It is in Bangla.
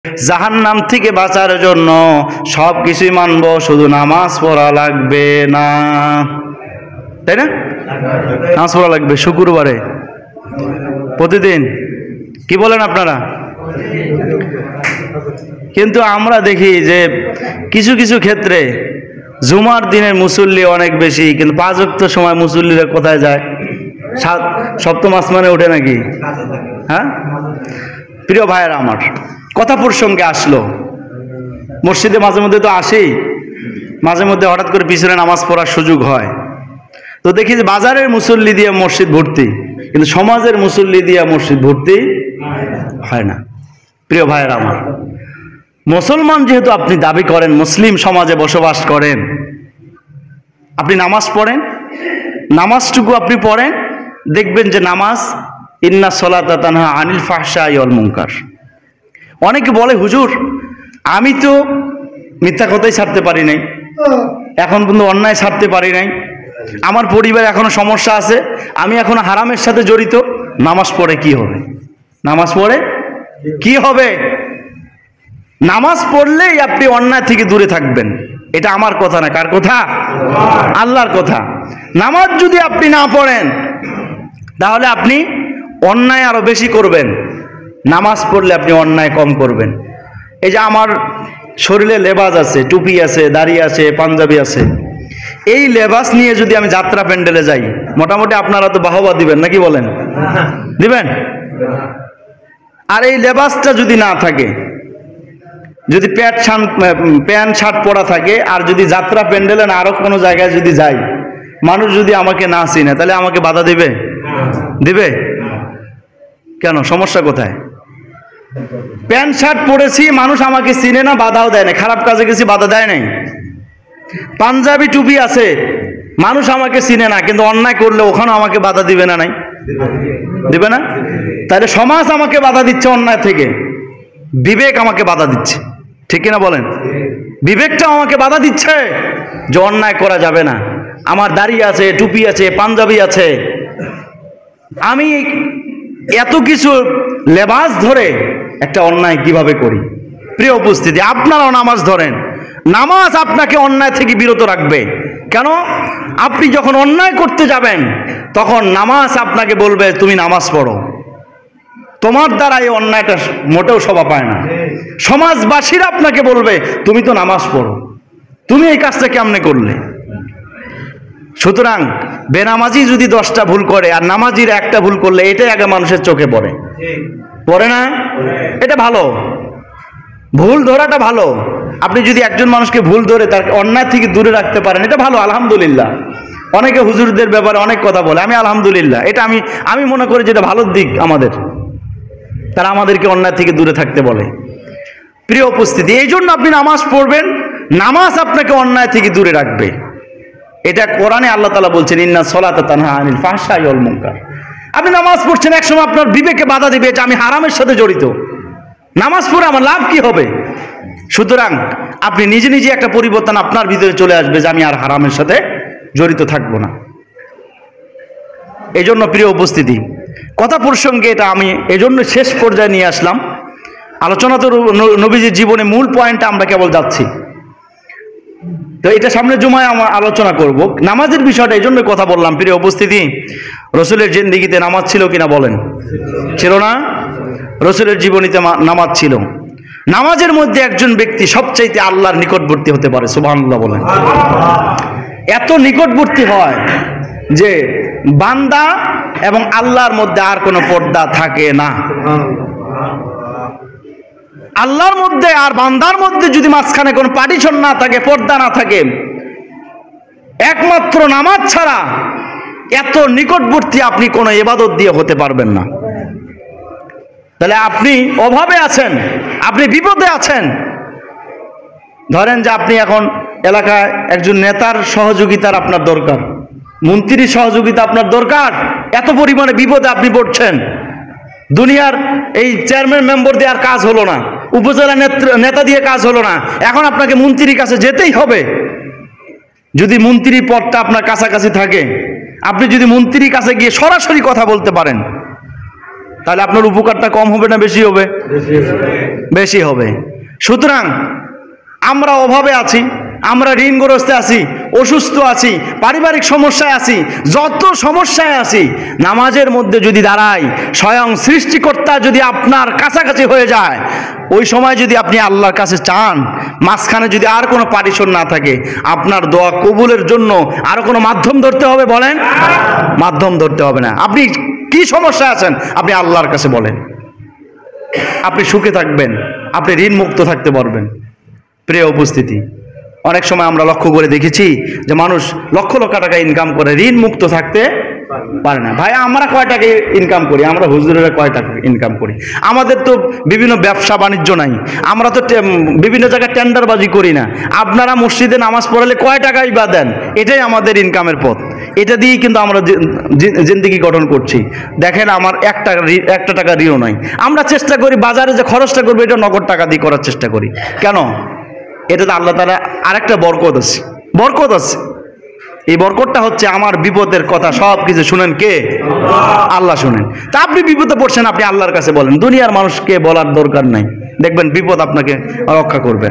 জাহান্নাম থেকে বাঁচার জন্য সব কিছুই মানব, শুধু নামাজ পড়া লাগবে না, তাই না? নামাজ পড়া লাগবে শুক্রবারে প্রতিদিন, কি বলেন আপনারা? কিন্তু আমরা দেখি যে কিছু কিছু ক্ষেত্রে জুমার দিনের মুসল্লি অনেক বেশি, কিন্তু 5 ওয়াক্ত সময় মুসল্লিরা কোথায় যায়? সপ্তম আসমানে ওঠে নাকি? হ্যাঁ প্রিয় ভাইয়েরা আমার, কথা প্রসঙ্গে আসলো, মসজিদে মাঝে মধ্যে তো আসেই, মাঝে মধ্যে হঠাৎ করে পিছনে নামাজ পড়ার সুযোগ হয়, তো দেখি যে বাজারের মুসল্লি দিয়ে মসজিদ ভর্তি, কিন্তু সমাজের মুসল্লি দিয়ে মসজিদ ভর্তি হয় না। প্রিয় ভাইয়েরা আমার, মুসলমান যেহেতু আপনি দাবি করেন, মুসলিম সমাজে বসবাস করেন, আপনি নামাজ পড়েন, নামাজটুকু আপনি পড়েন, দেখবেন যে নামাজ ইন্না সলাতা তানহা আনিল ফাহশাই ওয়াল মুনকার। অনেকে বলে হুজুর আমি তো মিথ্যা কথাই ছাড়তে পারি নাই, এখন পর্যন্ত অন্যায় ছাড়তে পারি নাই, আমার পরিবার এখনো সমস্যা আছে, আমি এখনো হারামের সাথে জড়িত, নামাজ পড়ে কি হবে? নামাজ পড়ে কি হবে? নামাজ পড়লেই আপনি অন্যায় থেকে দূরে থাকবেন। এটা আমার কথা না, কার কথা? আল্লাহর কথা। নামাজ যদি আপনি না পড়েন তাহলে আপনি অন্যায় আরো বেশি করবেন, নামাজ পড়লে আপনি অন্যায় কম করবেন। এই যে আমার শরীরে লেবাস আছে, টুপি আছে, দাড়ি আছে, পাঞ্জাবি আছে, এই লেবাস নিয়ে যদি আমি যাত্রা প্যান্ডেলে যাই, মোটামুটি আপনারা তো বাহবা দিবেন নাকি বলেন? দিবেন? আর এই লেবাসটা যদি না থাকে, যদি প্যান্ট শার্ট পরা থাকে, আর যদি যাত্রা প্যান্ডেলে না আরো কোনো জায়গায় যদি যাই, মানুষ যদি আমাকে না চিনে তাহলে আমাকে বাধা দিবে? দিবে? কেন, সমস্যা কোথায়? প্যান্ট শার্ট পরেছি, মানুষ আমাকে চিনে না, বাধাও দেয় না, খারাপ কাজে গেছি বাধা দেয় নাই। পাঞ্জাবি টুপি আছে, মানুষ আমাকে চিনে না, কিন্তু অন্যায় করলে ওখানেও আমাকে বাধা দিবে না? নাই দিবে না? তাহলে সমাজ আমাকে বাধা দিচ্ছে অন্যায় থেকে, বিবেক আমাকে বাধা দিচ্ছে, ঠিক কিনা বলেন? বিবেকটা আমাকে বাধা দিচ্ছে যে অন্যায় করা যাবে না। আমার দাড়ি আছে, টুপি আছে, পাঞ্জাবি আছে, আমি এত কিছু লেবাস ধরে একটা অন্যায় কিভাবে করি? প্রিয় উপস্থিতি, আপনারাও নামাজ ধরেন, নামাজ আপনাকে অন্যায় থেকে বিরত রাখবে। কেন? আপনি যখন অন্যায় করতে যাবেন তখন নামাজ আপনাকে বলবে তুমি নামাজ পড়ো, তোমার দ্বারা এই অন্যায়টা মোটেও শোভা পায় না। সমাজবাসীরা আপনাকে বলবে তুমি তো নামাজ পড়ো, তুমি এই কাজটা কেমনে করলে? সুতরাং বেনামাজি যদি 10টা ভুল করে আর নামাজির একটা ভুল করলে, এটাই আগে মানুষের চোখে পড়ে, পড়ে না? এটা ভালো, ভুল ধরাটা ভালো। আপনি যদি একজন মানুষকে ভুল ধরে তার অন্যায় থেকে দূরে রাখতে পারেন, এটা ভালো, আলহামদুলিল্লাহ। অনেকে হুজুরদের ব্যাপারে অনেক কথা বলে, আমি আলহামদুলিল্লাহ, এটা আমি মনে করি যেটা ভালো দিক আমাদের, তারা আমাদেরকে অন্যায় থেকে দূরে থাকতে বলে। প্রিয় উপস্থিতি, এই জন্য আপনি নামাজ পড়বেন, নামাজ আপনাকে অন্যায় থেকে দূরে রাখবে। এটা কোরআনে আল্লাহ তাআলা বলছেন ইন্না সলাতা তানহা আনিল ফাহশাই ওয়াল মুনকার। আপনি নামাজ পড়ছেন, একসময় আপনার বিবেকে বাধা দিবে যে আমি হারামের সাথে জড়িত, নামাজ পড়ে আমার লাভ কি হবে? সুতরাং আপনি নিজে নিজে একটা পরিবর্তন আপনার ভিতরে চলে আসবে যে আমি আর হারামের সাথে জড়িত থাকবো না। এই জন্য প্রিয় উপস্থিতি, কথা প্রসঙ্গে এটা আমি এজন্য শেষ পর্যায়ে নিয়ে আসলাম। আলোচনা তো নবীজির জীবনে মূল পয়েন্টটা আমরা কেবল যাচ্ছি, তো এটা সামনে জুমায় আমরা আলোচনা করব। নামাজের বিষয়টা এই জন্য কথা বললাম। প্রিয় উপস্থিতি, রসুলের জিন্দেগিতে নামাজ ছিল কিনা বলেন? ছিল না? রসুলের জীবনীতে নামাজ ছিল। নামাজের মধ্যে একজন ব্যক্তি সবচাইতে আল্লাহর নিকটবর্তী হতে পারে, সুবহানাল্লাহ বলেন। এত নিকটবর্তী হয় যে বান্দা এবং আল্লাহর মধ্যে আর কোনো পর্দা থাকে না। আল্লাহর মধ্যে আর বান্দার মধ্যে যদি মাঝখানে কোনো পার্টিশন না থাকে, পর্দা না থাকে, একমাত্র নামাজ ছাড়া এত নিকটবর্তী আপনি কোনো ইবাদত দিয়ে হতে পারবেন না। তাহলে আপনি অভাবে আছেন, আপনি বিপদে আছেন, ধরেন যে আপনি এখন এলাকায় একজন নেতার সহযোগিতার আপনার দরকার, মন্ত্রীর সহযোগিতা আপনার দরকার, এত পরিমাণে বিপদে আপনি পড়ছেন, দুনিয়ার এই চেয়ারম্যান মেম্বার দিয়ে আর কাজ হলো না, উপজেলা নেতা দিয়ে কাজ হলো না, এখন আপনাকে মন্ত্রীর কাছে যেতেই হবে। যদি মন্ত্রী পদটা আপনার কাছাকাছি থাকে, আপনি যদি মন্ত্রীর কাছে গিয়ে সরাসরি কথা বলতে পারেন, তাহলে আপনার উপকারটা কম হবে না বেশি হবে? বেশি হবে। সুতরাং আমরা অভাবে আছি, আমরা ঋণগ্রস্তে আছি, অসুস্থ আছি, পারিবারিক সমস্যায় আছি, যত সমস্যায় আছি, নামাজের মধ্যে যদি দাঁড়াই, স্বয়ং সৃষ্টিকর্তা যদি আপনার কাছাকাছি হয়ে যায়, ওই সময় যদি আপনি আল্লাহর কাছে চান, মাঝখানে যদি আর কোনো পারিশন না থাকে, আপনার দোয়া কবুলের জন্য আরো কোনো মাধ্যম ধরতে হবে? বলেন, মাধ্যম ধরতে হবে না। আপনি কি সমস্যায় আছেন আপনি আল্লাহর কাছে বলেন, আপনি সুখে থাকবেন, আপনি ঋণ মুক্ত থাকতে পারবেন। প্রিয় উপস্থিতি, অনেক সময় আমরা লক্ষ্য করে দেখেছি যে মানুষ লক্ষ লক্ষ টাকা ইনকাম করে ঋণ মুক্ত থাকতে পারে না। ভাই আমরা কয় টাকা ইনকাম করি? আমরা হুজুরেরা কয় টাকা ইনকাম করি? আমাদের তো বিভিন্ন ব্যবসা বাণিজ্য নাই, আমরা তো বিভিন্ন জায়গায় টেন্ডারবাজি করি না। আপনারা মসজিদে নামাজ পড়ালে কয় টাকাই বা দেন? এটাই আমাদের ইনকামের পথ, এটা দিয়েই কিন্তু আমরা জিন্দেগি গঠন করছি। দেখেন আমার একটা টাকা ঋণও নাই। আমরা চেষ্টা করি বাজারে যে খরচটা করবো এটা নগদ টাকা দিয়ে করার চেষ্টা করি। কেন? এটাতে আল্লাহ তাআলা আরেকটা বরকত আছে, বরকত আছে। এই বরকতটা হচ্ছে আমার বিপদের কথা সব কিছু শুনেন কে? আল্লাহ শুনেন। তা আপনি বিপদে পড়ছেন, আপনি আল্লাহর কাছে বলেন, দুনিয়ার মানুষকে বলার দরকার নাই, দেখবেন বিপদ আপনাকে রক্ষা করবে।